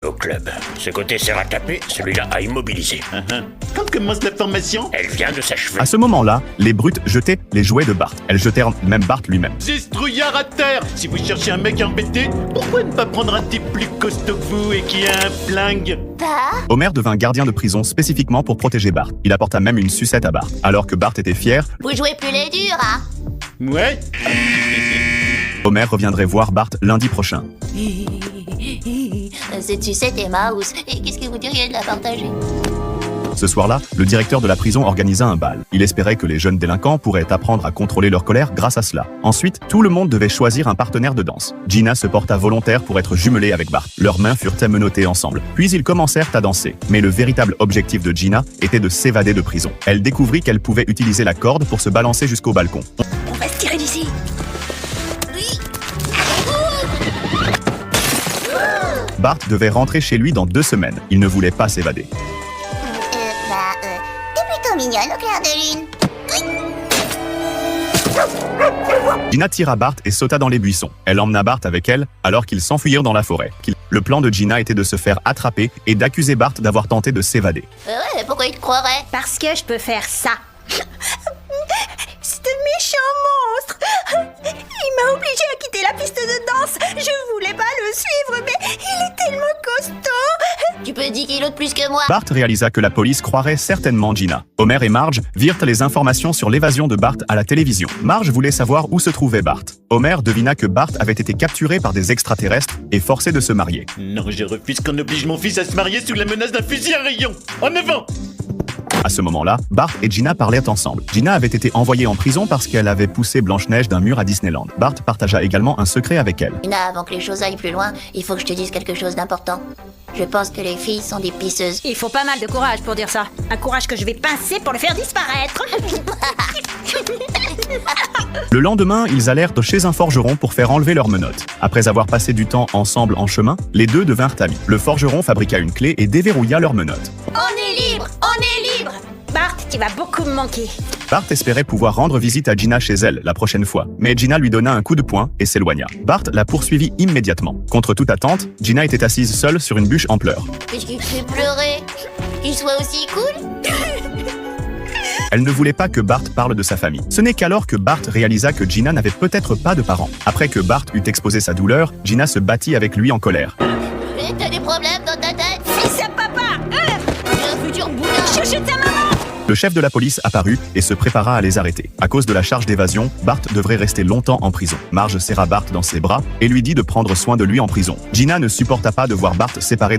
Au club. Ce côté sert à taper, celui-là à immobiliser. Quand commence la formation? Elle vient de s'achever. À ce moment-là, les brutes jetaient les jouets de Bart. Elles jetèrent même Bart lui-même. Zestrouillard à terre! Si vous cherchez un mec embêté, pourquoi ne pas prendre un type plus costaud que vous et qui a un flingue? Homer devint gardien de prison spécifiquement pour protéger Bart. Il apporta même une sucette à Bart. Alors que Bart était fier, Vous jouez plus les durs, hein? Ouais? Homer reviendrait voir Bart lundi prochain. Cette sucette est mouse. Et qu'est-ce que vous diriez de la partager? Ce soir-là, le directeur de la prison organisa un bal. Il espérait que les jeunes délinquants pourraient apprendre à contrôler leur colère grâce à cela. Ensuite, tout le monde devait choisir un partenaire de danse. Gina se porta volontaire pour être jumelée avec Bart. Leurs mains furent menottées ensemble. Puis ils commencèrent à danser. Mais le véritable objectif de Gina était de s'évader de prison. Elle découvrit qu'elle pouvait utiliser la corde pour se balancer jusqu'au balcon. On va se tirer d'ici. Bart devait rentrer chez lui dans 2 semaines. Il ne voulait pas s'évader. T'es plutôt mignonne au clair de lune. Gina tira Bart et sauta dans les buissons. Elle emmena Bart avec elle alors qu'ils s'enfuirent dans la forêt. Le plan de Gina était de se faire attraper et d'accuser Bart d'avoir tenté de s'évader. Ouais, pourquoi il te croirait? Parce que je peux faire ça. C'est un méchant monstre. Il m'a obligé à quitter la piste de danse. Je voulais pas le suivre, mais il est tellement costaud. Tu peux 10 kilos de plus que moi. Bart réalisa que la police croirait certainement Gina. Homer et Marge virent les informations sur l'évasion de Bart à la télévision. Marge voulait savoir où se trouvait Bart. Homer devina que Bart avait été capturé par des extraterrestres et forcé de se marier. Non, je refuse qu'on oblige mon fils à se marier sous la menace d'un fusil à rayon. En avant! À ce moment-là, Bart et Gina parlaient ensemble. Gina avait été envoyée en prison parce qu'elle avait poussé Blanche-Neige d'un mur à Disneyland. Bart partagea également un secret avec elle. Gina, avant que les choses aillent plus loin, il faut que je te dise quelque chose d'important. Je pense que les filles sont des pisseuses. Il faut pas mal de courage pour dire ça. Un courage que je vais pincer pour le faire disparaître. Le lendemain, ils allèrent chez un forgeron pour faire enlever leurs menottes. Après avoir passé du temps ensemble en chemin, les deux devinrent amis. Le forgeron fabriqua une clé et déverrouilla leurs menottes. On est libre! On est libre! Bart, tu vas beaucoup me manquer. Bart espérait pouvoir rendre visite à Gina chez elle la prochaine fois, mais Gina lui donna un coup de poing et s'éloigna. Bart la poursuivit immédiatement. Contre toute attente, Gina était assise seule sur une bûche en pleurs. Qu'est-ce qui te fait pleurer? Qu'il soit aussi cool? Elle ne voulait pas que Bart parle de sa famille. Ce n'est qu'alors que Bart réalisa que Gina n'avait peut-être pas de parents. Après que Bart eut exposé sa douleur, Gina se battit avec lui en colère. T'as des problèmes dans ta tête? Fils à papa! T'es un futur boudin! Chuchote ta maman! Le chef de la police apparut et se prépara à les arrêter. À cause de la charge d'évasion, Bart devrait rester longtemps en prison. Marge serra Bart dans ses bras et lui dit de prendre soin de lui en prison. Gina ne supporta pas de voir Bart séparé